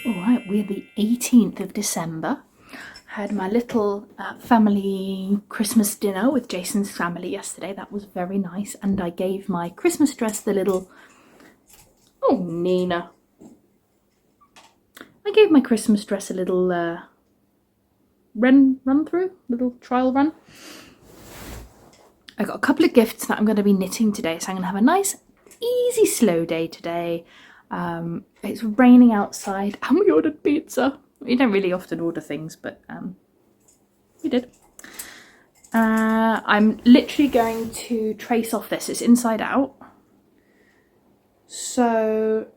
Alright, we're the 18th of December. Had my little family Christmas dinner with Jason's family yesterday. That was very nice. And I gave my Christmas dress the little... Oh, Nina. I gave my Christmas dress a little run through, little trial run. I got a couple of gifts that I'm going to be knitting today, so I'm going to have a nice, easy, slow day today. It's raining outside and we ordered pizza. We don't really often order things, but we did. I'm literally going to trace off this. It's inside out. So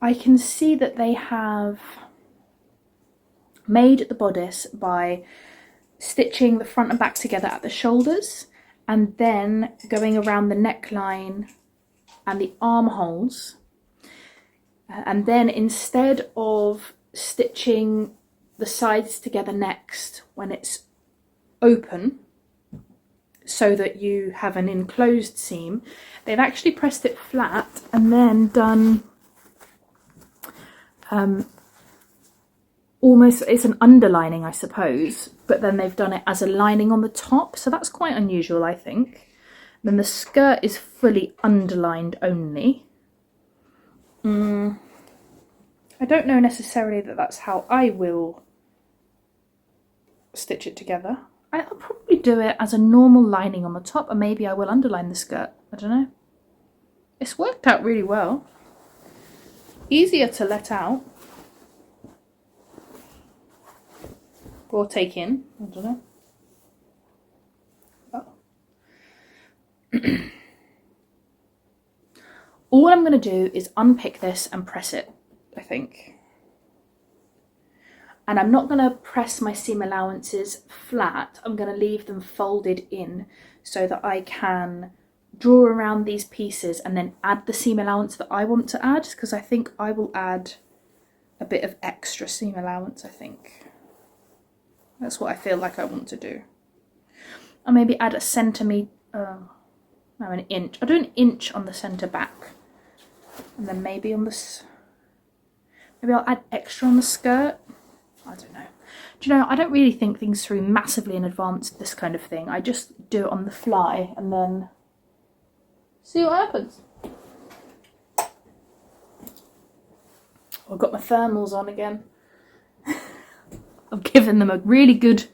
I can see that they have made the bodice by stitching the front and back together at the shoulders and then going around the neckline and the armholes. And then instead of stitching the sides together next when it's open so that you have an enclosed seam, they've actually pressed it flat and then done almost, it's an underlining I suppose, but then they've done it as a lining on the top, so that's quite unusual I think. Then the skirt is fully underlined only. I don't know necessarily that that's how I will stitch it together. I'll probably do it as a normal lining on the top, and maybe I will underline the skirt. I don't know. It's worked out really well. Easier to let out. Or take in. I don't know. Oh. All I'm going to do is unpick this and press it, I think. And I'm not going to press my seam allowances flat. I'm going to leave them folded in so that I can draw around these pieces and then add the seam allowance that I want to add, because I think I will add a bit of extra seam allowance, I think. That's what I feel like I want to do. I'll maybe add a centimetre, no, an inch. I'll do an inch on the centre back. And then maybe on this, maybe I'll add extra on the skirt. I don't know. Do you know, I don't really think things through massively in advance, this kind of thing. I just do it on the fly and then see what happens. I've got my thermals on again. I've given them a really good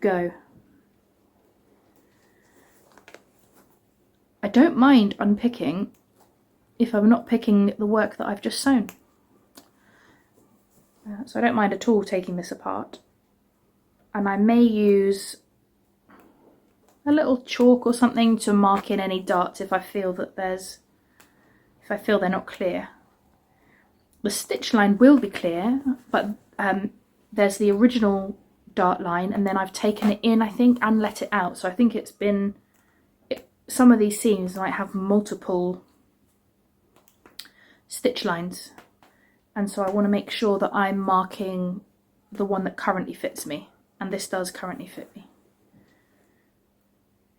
go. I don't mind unpicking if I'm not picking the work that I've just sewn. So I don't mind at all taking this apart. And I may use a little chalk or something to mark in any darts if I feel that they're not clear. The stitch line will be clear, but there's the original dart line and then I've taken it in, I think, and let it out. So I think some of these seams might have multiple stitch lines, and so I want to make sure that I'm marking the one that currently fits me, and this does currently fit me.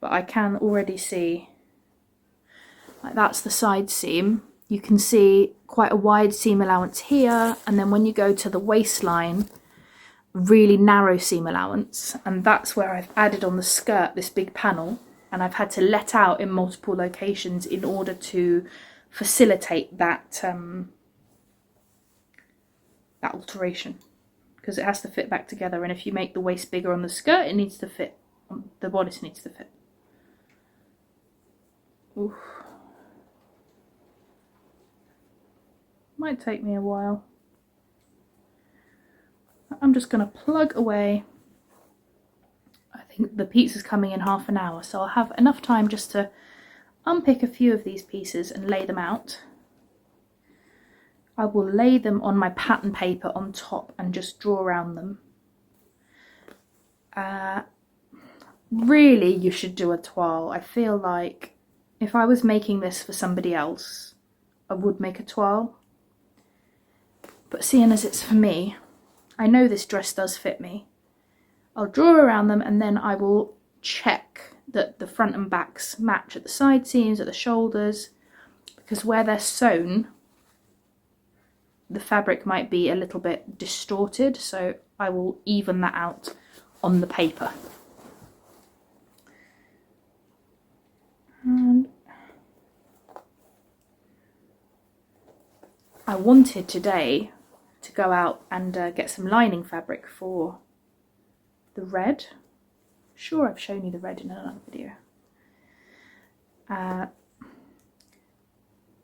But I can already see, like, that's the side seam. You can see quite a wide seam allowance here, and then when you go to the waistline, really narrow seam allowance, and that's where I've added on the skirt this big panel, and I've had to let out in multiple locations in order to facilitate that that alteration, because it has to fit back together, and if you make the waist bigger on the skirt, it needs to fit, the bodice needs to fit. Oof. Might take me a while. I'm just going to plug away. I think the pizza's coming in half an hour, so I'll have enough time just to unpick a few of these pieces and lay them out. I will lay them on my pattern paper on top and just draw around them. Really, you should do a toile. I feel like if I was making this for somebody else, I would make a toile. But seeing as it's for me, I know this dress does fit me. I'll draw around them and then I will check that the front and backs match at the side seams, at the shoulders, because where they're sewn, the fabric might be a little bit distorted, so I will even that out on the paper. And I wanted today to go out and get some lining fabric for the red. Sure, I've shown you the red in another video.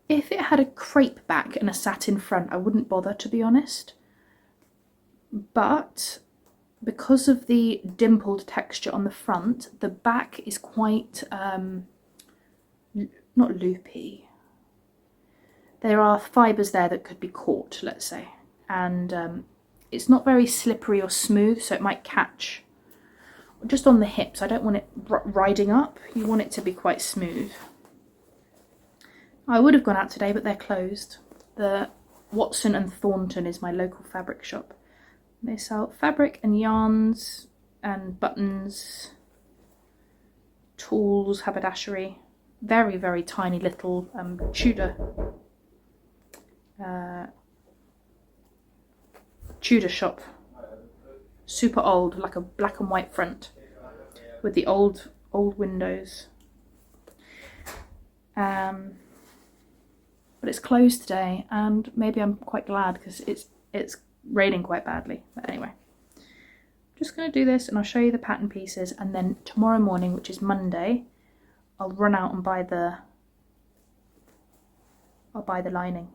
If it had a crepe back and a satin front, I wouldn't bother, to be honest. But because of the dimpled texture on the front, the back is quite, not loopy. There are fibres there that could be caught, let's say. And it's not very slippery or smooth, so it might catch just on the hips. I don't want it riding up. You want it to be quite smooth. I would have gone out today, but they're closed. The Watson and Thornton is my local fabric shop. They sell fabric and yarns and buttons, tools, haberdashery. Very, very tiny little Tudor shop. Super old, like a black and white front with the old windows. But it's closed today, and maybe I'm quite glad because it's raining quite badly. But anyway, I'm just going to do this and I'll show you the pattern pieces, and then tomorrow morning, which is Monday, I'll run out and buy the lining.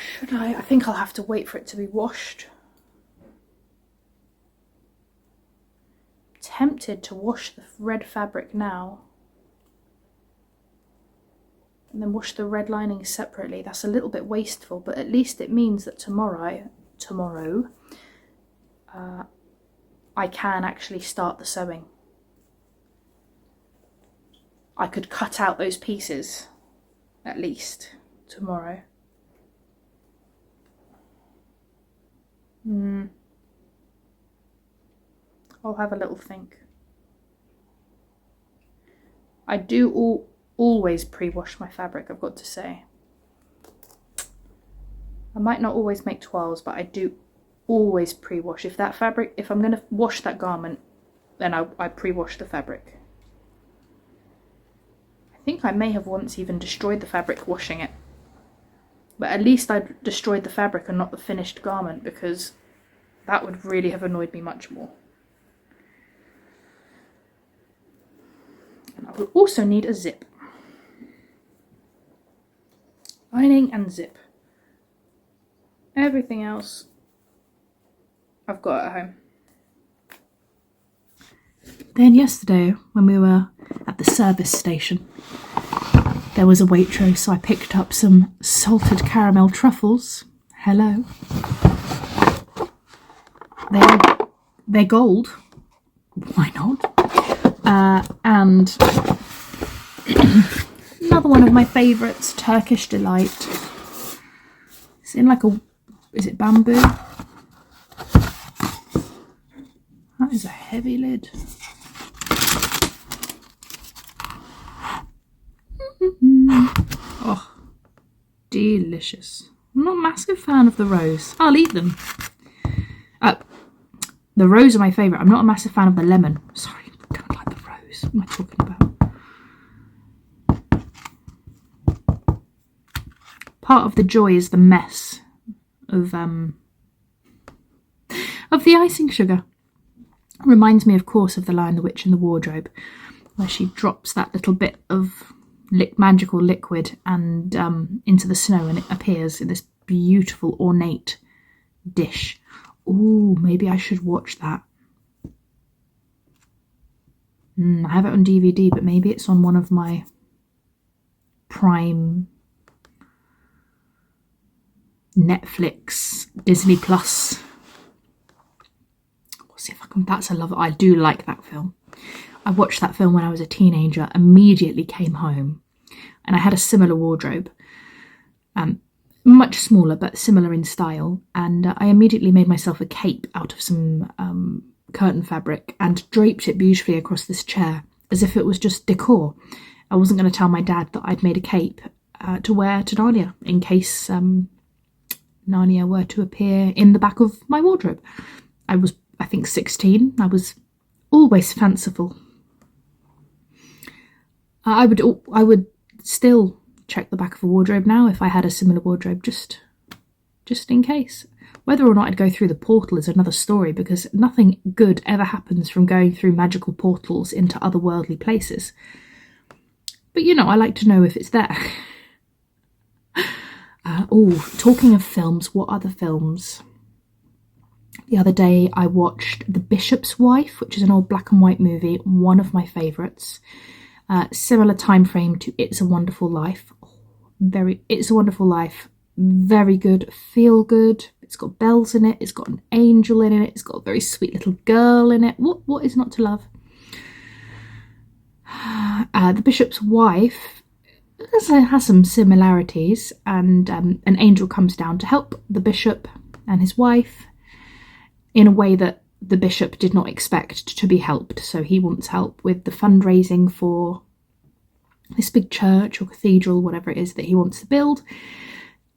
Should I? I think I'll have to wait for it to be washed. Tempted to wash the red fabric now and then wash the red lining separately. That's a little bit wasteful, but at least it means that tomorrow I can actually start the sewing. I could cut out those pieces at least tomorrow. I'll have a little think. I do always pre-wash my fabric, I've got to say. I might not always make toiles, but I do always pre-wash. If I'm going to wash that garment, then I pre-wash the fabric. I think I may have once even destroyed the fabric washing it. But at least I destroyed the fabric and not the finished garment, because that would really have annoyed me much more. And I will also need a zip. Lining and zip. Everything else I've got at home. Then yesterday, when we were at the service station, there was a Waitrose, so I picked up some salted caramel truffles. Hello. They're gold. Why not? And another one of my favourites, Turkish Delight. It's in like is it bamboo? That is a heavy lid. Oh, delicious. I'm not a massive fan of the rose. I'll eat them. The rose are my favourite. I'm not a massive fan of the lemon. Sorry, I don't like the rose. What am I talking about? Part of the joy is the mess of the icing sugar. Reminds me, of course, of The Lion, the Witch and the Wardrobe, where she drops that little bit of magical liquid and into the snow, and it appears in this beautiful ornate dish. Ooh, maybe I should watch that. I have it on DVD, but maybe it's on one of my Prime, Netflix, Disney Plus. We'll see if I can. That's a love. I do like that film. I watched that film when I was a teenager, immediately came home, and I had a similar wardrobe. Much smaller, but similar in style. And I immediately made myself a cape out of some curtain fabric and draped it beautifully across this chair as if it was just decor. I wasn't going to tell my dad that I'd made a cape to wear to Narnia in case Narnia were to appear in the back of my wardrobe. I was, I think, 16. I was always fanciful. I would still check the back of a wardrobe now if I had a similar wardrobe, just in case. Whether or not I'd go through the portal is another story, because nothing good ever happens from going through magical portals into otherworldly places. But you know, I like to know if it's there. Talking of films, what other films? The other day I watched The Bishop's Wife, which is an old black and white movie, one of my favourites. Similar time frame to It's a Wonderful Life. It's a Wonderful Life. Very good, feel good. It's got bells in it. It's got an angel in it. It's got a very sweet little girl in it. What is not to love? The Bishop's Wife has some similarities, and an angel comes down to help the bishop and his wife in a way that the bishop did not expect to be helped. So he wants help with the fundraising for this big church or cathedral, whatever it is that he wants to build.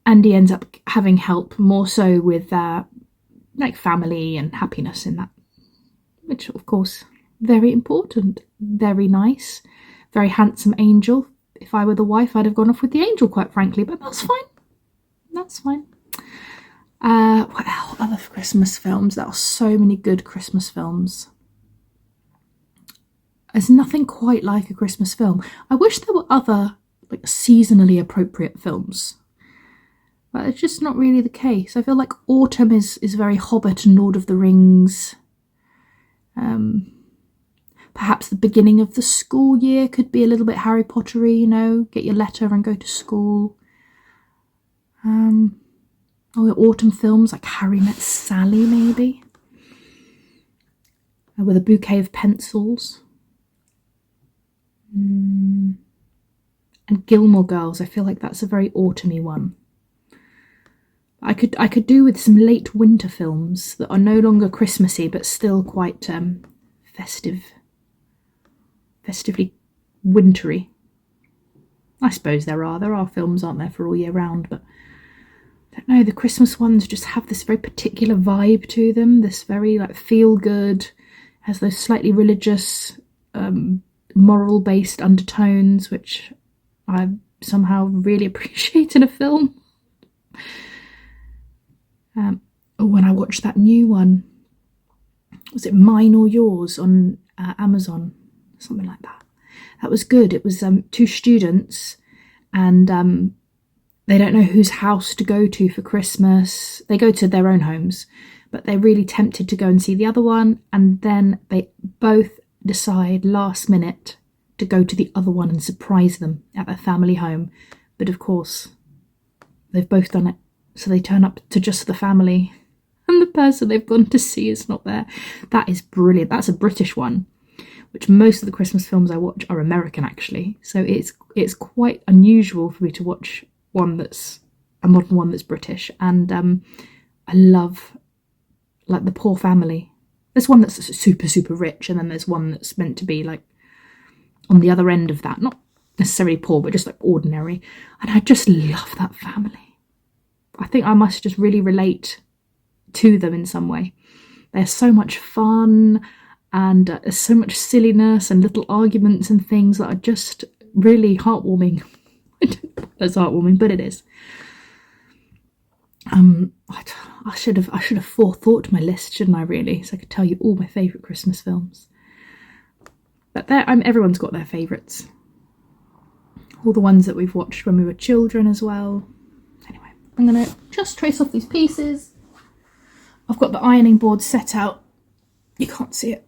And he ends up having help more so with like family and happiness in that, which of course, very important, very nice, very handsome angel. If I were the wife, I'd have gone off with the angel, quite frankly, but that's fine. That's fine. What else? Other Christmas films? There are so many good Christmas films. There's nothing quite like a Christmas film. I wish there were other like seasonally appropriate films, but it's just not really the case. I feel like autumn is very Hobbit and Lord of the Rings. Perhaps the beginning of the school year could be a little bit Harry Pottery, you know, get your letter and go to school. Autumn films like Harry Met Sally, maybe, with a bouquet of pencils. And Gilmore Girls, I feel like that's a very autumny one. I could do with some late winter films that are no longer Christmassy but still quite festively wintry. I suppose there are films, aren't there, for all year round, but I don't know, the Christmas ones just have this very particular vibe to them, this very like feel good, has those slightly religious, moral based undertones, which I somehow really appreciate in a film. When I watched that new one, was it Mine or Yours on Amazon? Something like that. That was good. It was two students, and they don't know whose house to go to for Christmas. They go to their own homes, but they're really tempted to go and see the other one, and then they both decide last minute to go to the other one and surprise them at their family home. But of course, they've both done it, so they turn up to just the family, and the person they've gone to see is not there. That is brilliant. That's a British one, which most of the Christmas films I watch are American, actually. So it's quite unusual for me to watch one that's a modern one that's British. And I love like the poor family. There's one that's super, super rich, and then there's one that's meant to be like on the other end of that. Not necessarily poor, but just like ordinary. And I just love that family. I think I must just really relate to them in some way. They're so much fun, and there's so much silliness and little arguments and things that are just really heartwarming. I don't know if it's heartwarming, but it is. I should have forethought my list, shouldn't I, really? So I could tell you all my favourite Christmas films. But everyone's got their favourites. All the ones that we've watched when we were children as well. Anyway, I'm going to just trace off these pieces. I've got the ironing board set out. You can't see it.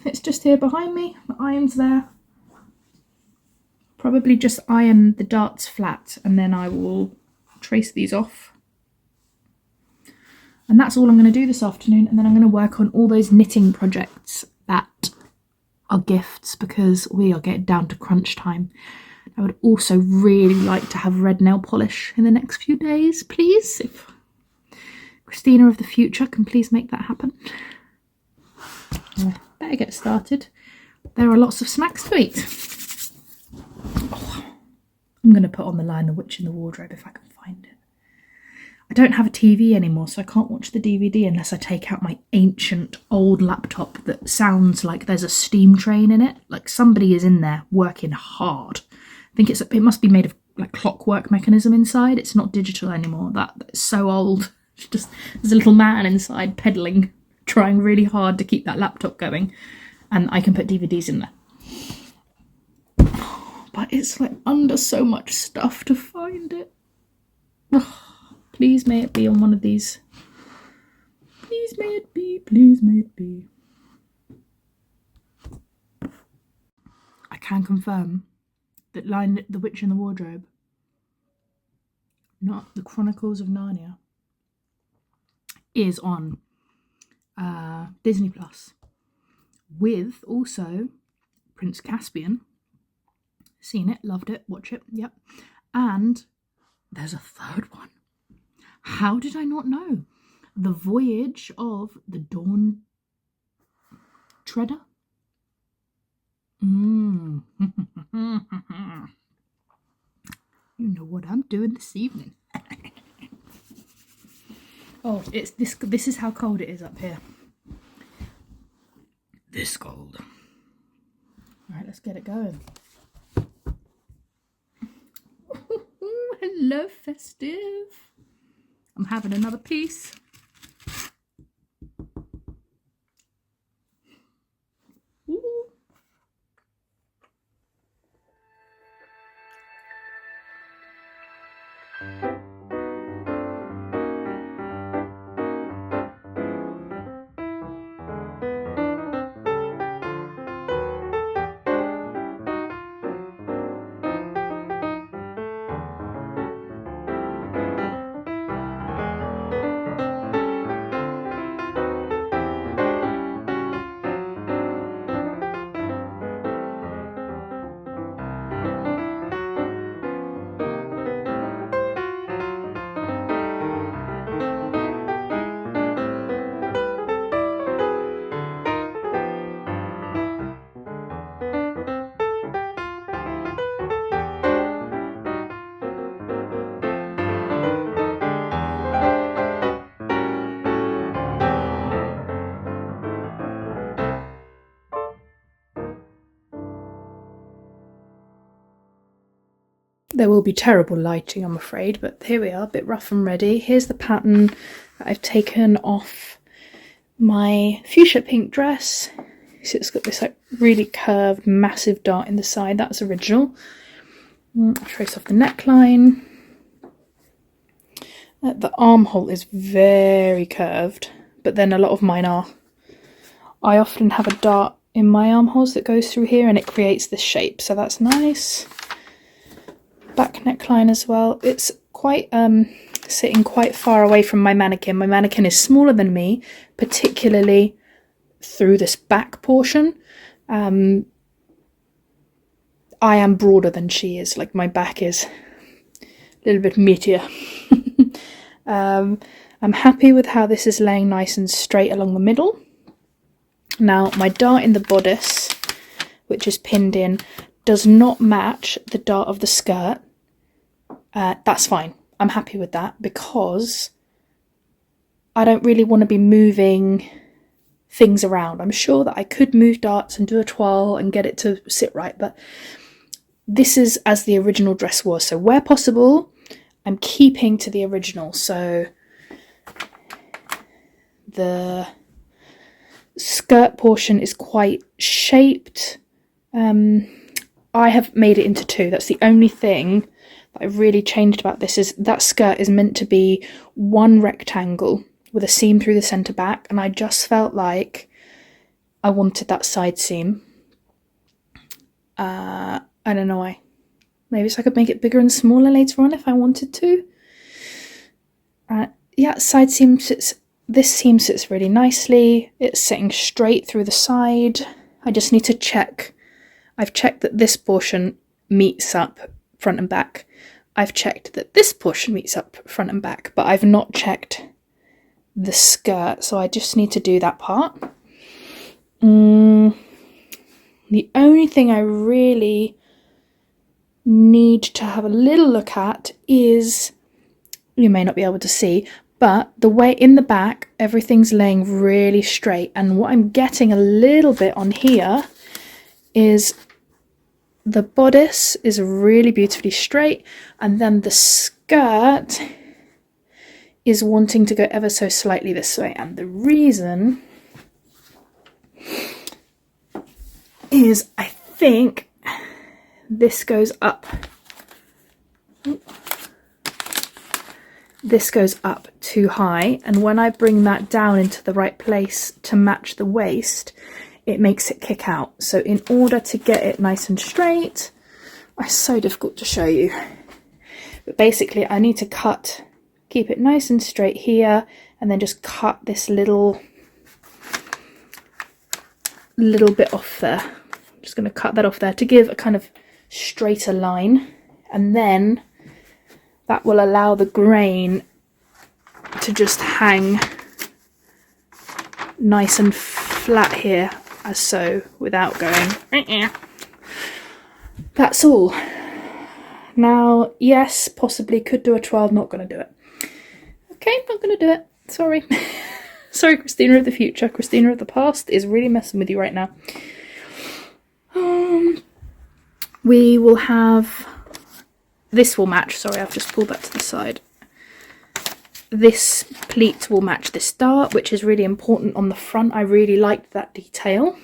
It's just here behind me. The iron's there. Probably just iron the darts flat, and then I will trace these off. And that's all I'm going to do this afternoon. And then I'm going to work on all those knitting projects that are gifts, because we are getting down to crunch time. I would also really like to have red nail polish in the next few days, please. If Christina of the future can please make that happen. Better get started. There are lots of snacks to eat. Oh, I'm going to put on The Lion, the Witch and the Wardrobe if I can find it. I don't have a TV anymore, so I can't watch the DVD unless I take out my ancient old laptop that sounds like there's a steam train in it. Like somebody is in there working hard. I think it must be made of like clockwork mechanism inside. It's not digital anymore. That's so old. It's just there's a little man inside pedaling, trying really hard to keep that laptop going, and I can put DVDs in there. But it's like under so much stuff to find it. Please may it be on one of these. Please may it be, please may it be. I can confirm that Lion, the Witch and the Wardrobe, not the Chronicles of Narnia, is on Disney Plus, with also Prince Caspian. Seen it, loved it, watch it, yep. And there's a third one. How did I not know? The Voyage of the Dawn Treader. You know what I'm doing this evening. Oh, it's this. This is how cold it is up here. This cold. All right, let's get it going. Hello, festive. I'm having another piece. Ooh. There will be terrible lighting, I'm afraid, but here we are, a bit rough and ready. Here's the pattern that I've taken off my fuchsia pink dress. So it's got this like really curved, massive dart in the side. That's original. I'll trace off the neckline. The armhole is very curved, but then a lot of mine are. I often have a dart in my armholes that goes through here and it creates this shape, so that's nice. Back neckline as well. It's quite sitting quite far away from my mannequin. My mannequin is smaller than me, particularly through this back portion. I am broader than she is. Like my back is a little bit meatier. I'm happy with how this is laying nice and straight along the middle. Now my dart in the bodice, which is pinned in, does not match the dart of the skirt. That's fine. I'm happy with that because I don't really want to be moving things around. I'm sure that I could move darts and do a toile and get it to sit right, but this is as the original dress was. So where possible, I'm keeping to the original. So the skirt portion is quite shaped. I have made it into two. That's the only thing that I've really changed about this, is that skirt is meant to be one rectangle with a seam through the centre back, and I just felt like I wanted that side seam. I don't know why. Maybe so I could make it bigger and smaller later on if I wanted to. Yeah, side seam sits. This seam sits really nicely. It's sitting straight through the side. I just need to check. I've checked that this portion meets up front and back. I've checked that this portion meets up front and back, but I've not checked the skirt, so I just need to do that part. The only thing I really need to have a little look at is, you may not be able to see, but the way in the back, everything's laying really straight. And what I'm getting a little bit on here is the bodice is really beautifully straight, and then the skirt is wanting to go ever so slightly this way. And the reason is I think this goes up. This goes up too high, and when I bring that down into the right place to match the waist, it makes it kick out. So in order to get it nice and straight, it's so difficult to show you, but basically I need to keep it nice and straight here, and then just cut this little bit off there. I'm just going to cut that off there to give a kind of straighter line, and then that will allow the grain to just hang nice and flat here, as so, without going. That's all. Now, yes, possibly could do a 12, not going to do it. Okay, not going to do it. Sorry. Sorry, Christina of the future. Christina of the past is really messing with you right now. We will have... This will match. Sorry, I've just pulled that to the side. This pleat will match this dart, which is really important on the front. I really liked that detail.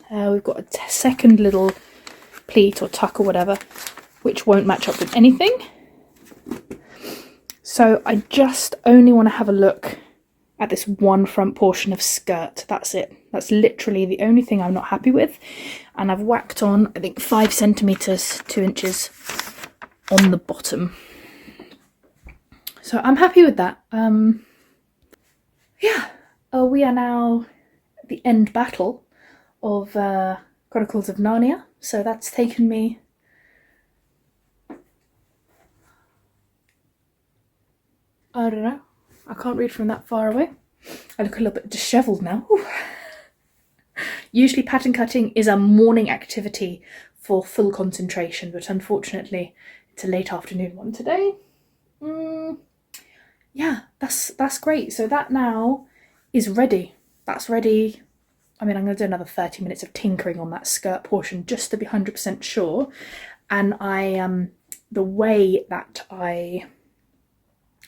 We've got a second little pleat or tuck or whatever, which won't match up with anything. So I just only want to have a look at this one front portion of skirt. That's it. That's literally the only thing I'm not happy with. And I've whacked on, I think, 5 centimetres, 2 inches on the bottom. So I'm happy with that. Yeah. We are now at the end battle of Chronicles of Narnia. So that's taken me... I don't know. I can't read from that far away. I look a little bit dishevelled now. Usually pattern cutting is a morning activity for full concentration, but unfortunately it's a late afternoon one today. Yeah, that's great. So that now is ready. That's ready. I mean, I'm going to do another 30 minutes of tinkering on that skirt portion just to be 100% sure. And the way that I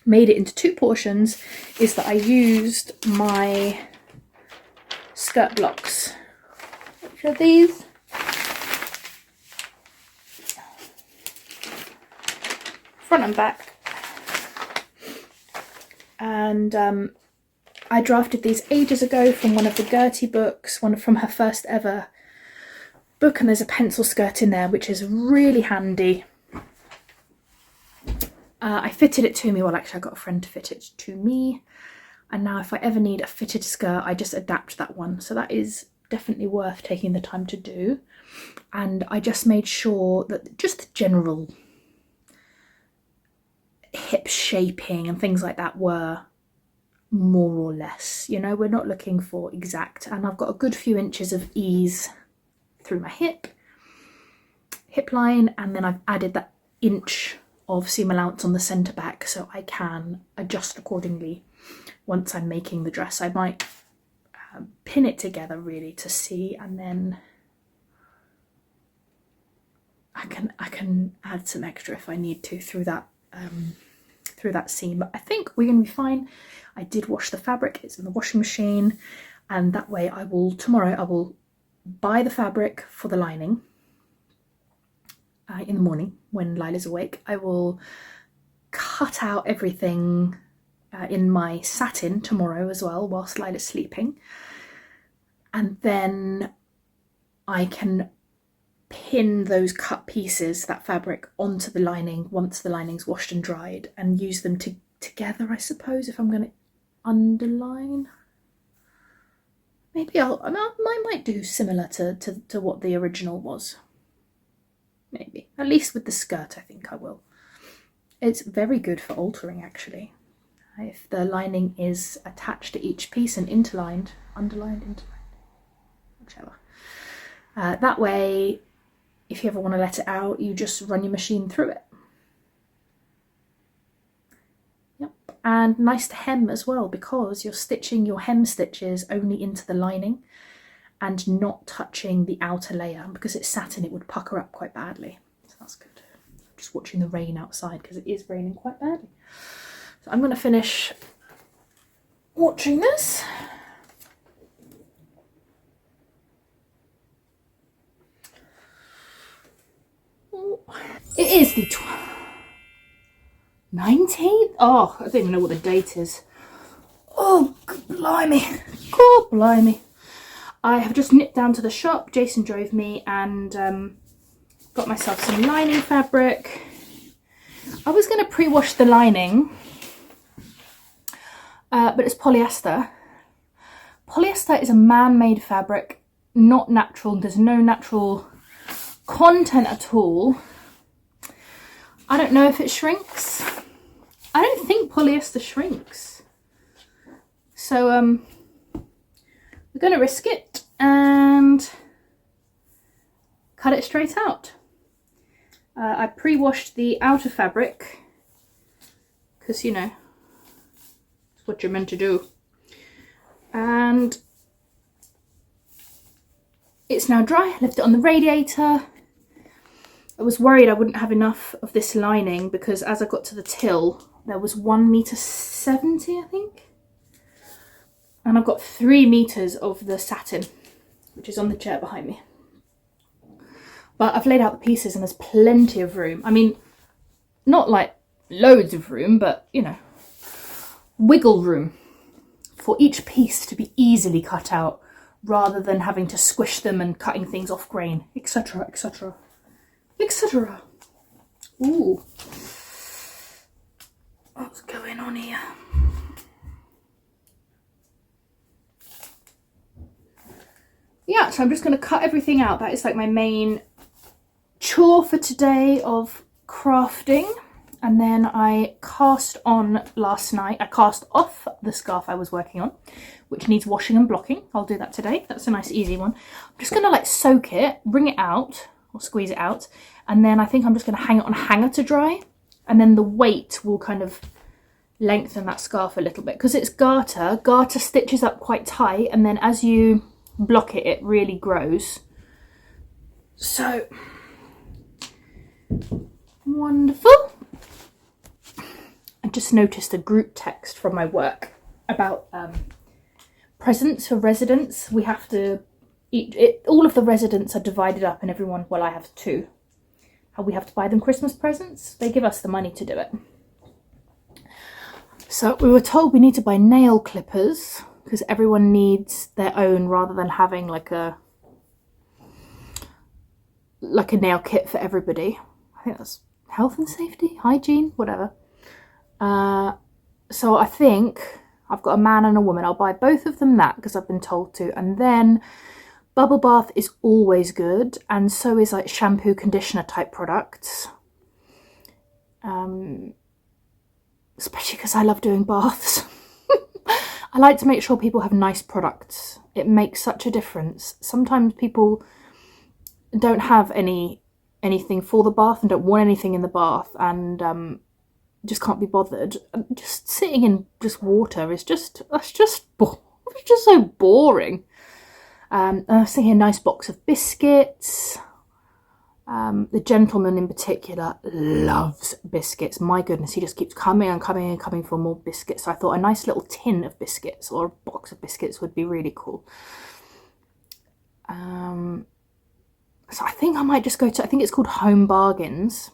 made it into 2 portions is that I used my skirt blocks, which are these. Front and back. And I drafted these ages ago from one of the Gertie books, one from her first ever book, and there's a pencil skirt in there, which is really handy. I fitted it to me, well actually I got a friend to fit it to me, and now if I ever need a fitted skirt I just adapt that one, so that is definitely worth taking the time to do. And I just made sure that just the general hip shaping and things like that were more or less, you know, we're not looking for exact, and I've got a good few inches of ease through my hip line, and then I've added that inch of seam allowance on the centre back so I can adjust accordingly once I'm making the dress. I might pin it together really to see, and then I can add some extra if I need to through that seam. But I think we're going to be fine. I did wash the fabric, it's in the washing machine, and that way tomorrow I will buy the fabric for the lining. In the morning when Lila's awake, I will cut out everything in my satin tomorrow as well whilst Lila's sleeping, and then I can pin those cut pieces, that fabric, onto the lining once the lining's washed and dried, and use them together, I suppose, if I'm going to underline. Maybe I might do similar to what the original was. Maybe. At least with the skirt, I think I will. It's very good for altering, actually. If the lining is attached to each piece and underlined, whichever. That way, if you ever want to let it out, you just run your machine through it. Yep. And nice to hem as well, because you're stitching your hem stitches only into the lining and not touching the outer layer. Because it's satin, it would pucker up quite badly. So that's good. I'm just watching the rain outside because it is raining quite badly. So I'm going to finish watching this. It is the 19th? Oh, I don't even know what the date is. Oh, God blimey. God blimey. I have just nipped down to the shop. Jason drove me and got myself some lining fabric. I was going to pre-wash the lining, but it's polyester. Polyester is a man-made fabric, not natural. There's no natural content at all. I don't know if it shrinks. I don't think polyester shrinks. So we're going to risk it and cut it straight out. I pre-washed the outer fabric because, you know, it's what you're meant to do. And it's now dry. I left it on the radiator. I was worried I wouldn't have enough of this lining because as I got to the till, there was 1.70 m, I think. And I've got 3 meters of the satin, which is on the chair behind me. But I've laid out the pieces and there's plenty of room. I mean, not like loads of room, but, you know, wiggle room for each piece to be easily cut out rather than having to squish them and cutting things off grain, etc, etc, etc. Ooh. What's going on here? Yeah, so I'm just going to cut everything out. That is like my main chore for today of crafting. And then I cast on last night. I cast off the scarf I was working on, which needs washing and blocking. I'll do that today. That's a nice easy one. I'm just going to like soak it, bring it out or squeeze it out. And then I think I'm just going to hang it on a hanger to dry. And then the weight will kind of lengthen that scarf a little bit. Because it's garter. Garter stitches up quite tight. And then as you block it, it really grows. So, wonderful. I just noticed a group text from my work about presents for residents. We have to eat it. All of the residents are divided up and everyone, well, I have 2. How we have to buy them Christmas presents. They give us the money to do it. So we were told we need to buy nail clippers because everyone needs their own rather than having like a nail kit for everybody. I think that's health and safety, hygiene, whatever. So I think I've got a man and a woman. I'll buy both of them that because I've been told to. And then bubble bath is always good. And so is like shampoo, conditioner type products. Especially because I love doing baths. I like to make sure people have nice products. It makes such a difference. Sometimes people don't have anything for the bath and don't want anything in the bath and just can't be bothered. Just sitting in just water is just so boring. I was thinking a nice box of biscuits. The gentleman in particular loves biscuits. My goodness, he just keeps coming and coming and coming for more biscuits. So I thought a nice little tin of biscuits or a box of biscuits would be really cool. So I think I might just go to, I think it's called Home Bargains.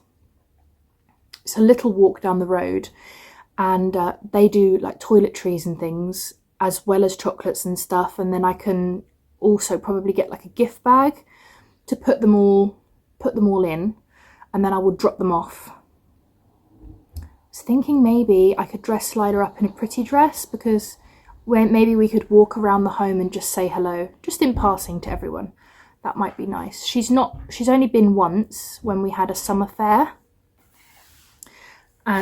It's a little walk down the road and they do like toiletries and things as well as chocolates and stuff. And then I can also probably get like a gift bag to put them all in, and then I will drop them off. I was thinking maybe I could dress Slider up in a pretty dress because maybe we could walk around the home and just say hello, just in passing to everyone. That might be nice. She's only been once when we had a summer fair.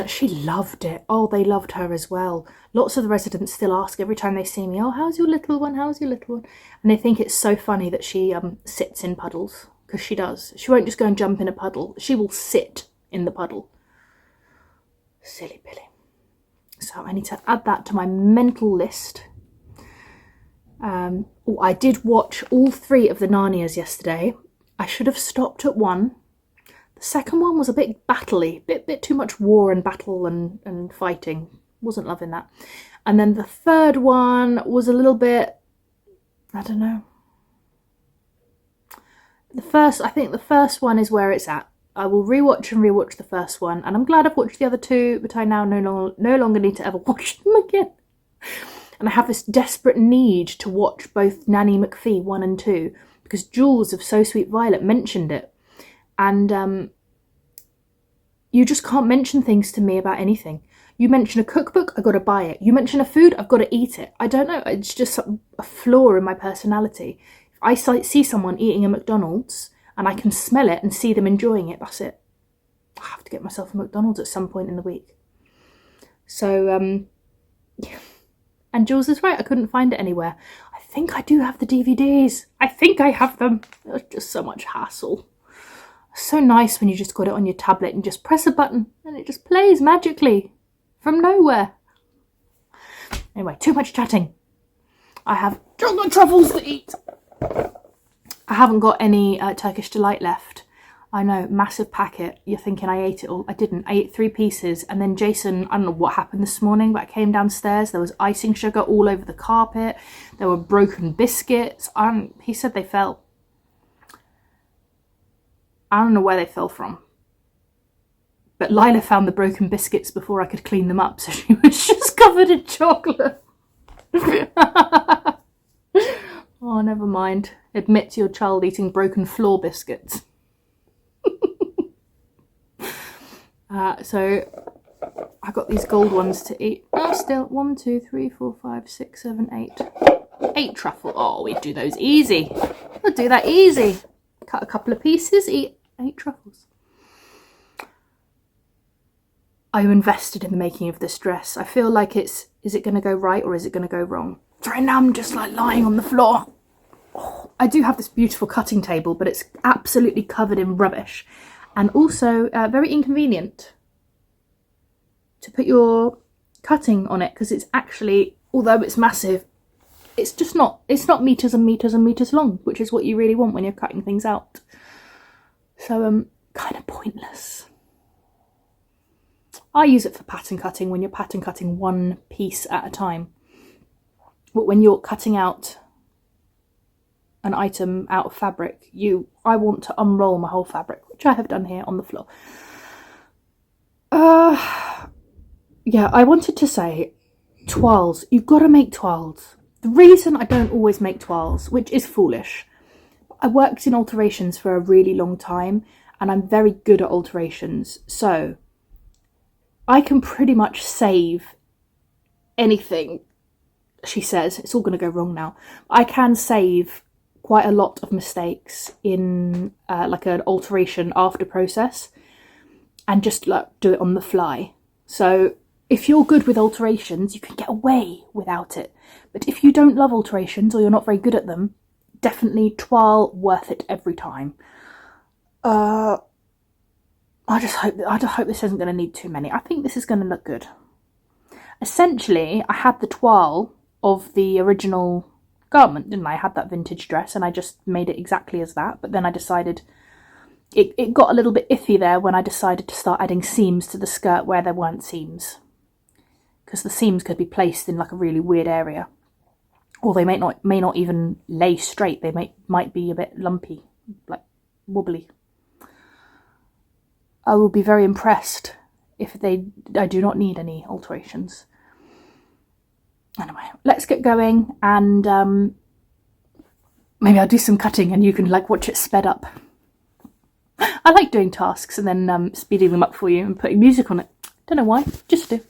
She loved it. Oh, they loved her as well. Lots of the residents still ask every time they see me, oh, how's your little one? How's your little one? And they think it's so funny that she sits in puddles. because she does. She won't just go and jump in a puddle. She will sit in the puddle. Silly Billy. So I need to add that to my mental list. I did watch all 3 of the Narnias yesterday. I should have stopped at 1. The second one was a bit battle-y, bit too much war and battle and fighting. Wasn't loving that. And then the third one was a little bit, I don't know. I think the first one is where it's at. I will rewatch the first one, and I'm glad I've watched the other 2, but I now no longer need to ever watch them again. And I have this desperate need to watch both Nanny McPhee 1 and 2, because Jules of So Sweet Violet mentioned it. And you just can't mention things to me about anything. You mention a cookbook, I've got to buy it. You mention a food, I've got to eat it. I don't know, it's just a flaw in my personality. If I see someone eating a McDonald's and I can smell it and see them enjoying it, that's it. I have to get myself a McDonald's at some point in the week. So, yeah. And Jules is right, I couldn't find it anywhere. I think I do have the DVDs. I think I have them. It's just so much hassle. So nice when you just got it on your tablet and just press a button and it just plays magically from nowhere. Anyway, too much chatting. I have chocolate truffles to eat. I haven't got any Turkish Delight left. I know, massive packet. You're thinking I ate it all. I didn't. I ate 3 pieces. And then Jason, I don't know what happened this morning, but I came downstairs. There was icing sugar all over the carpet. There were broken biscuits. He said they fell. I don't know where they fell from. But Lila found the broken biscuits before I could clean them up, so she was just covered in chocolate. Oh, never mind. Admit to your child eating broken floor biscuits. So I got these gold ones to eat. Oh, still 1, 2, 3, 4, 5, 6, 7, 8. 8 truffle. Oh, we do those easy. We'll do that easy. Cut a couple of pieces, eat 8 truffles. I'm invested in the making of this dress. I feel like is it going to go right or is it going to go wrong? So right now I'm just like lying on the floor. Oh, I do have this beautiful cutting table, but it's absolutely covered in rubbish. And also very inconvenient to put your cutting on it, because it's actually, although it's massive, it's not meters and meters and meters long, which is what you really want when you're cutting things out. So kind of pointless. I use it for pattern cutting when you're pattern cutting one piece at a time. But when you're cutting out an item out of fabric, I want to unroll my whole fabric, which I have done here on the floor. Yeah, I wanted to say toiles. You've got to make toiles. The reason I don't always make toiles, which is foolish, I worked in alterations for a really long time and I'm very good at alterations. So I can pretty much save anything, she says. It's all going to go wrong now. I can save quite a lot of mistakes in like an alteration after process and just like do it on the fly. So if you're good with alterations, you can get away without it. But if you don't love alterations or you're not very good at them, definitely toile worth it every time. I just hope this isn't going to need too many. I think this is going to look good. Essentially, I had the toile of the original garment, didn't I? I had that vintage dress and I just made it exactly as that. But then I decided it got a little bit iffy there when I decided to start adding seams to the skirt where there weren't seams. Because the seams could be placed in like a really weird area. Or they may not even lay straight. They might be a bit lumpy, like wobbly. I will be very impressed if I do not need any alterations. Anyway, let's get going and maybe I'll do some cutting and you can like watch it sped up. I like doing tasks and then speeding them up for you and putting music on it. Don't know why, just do.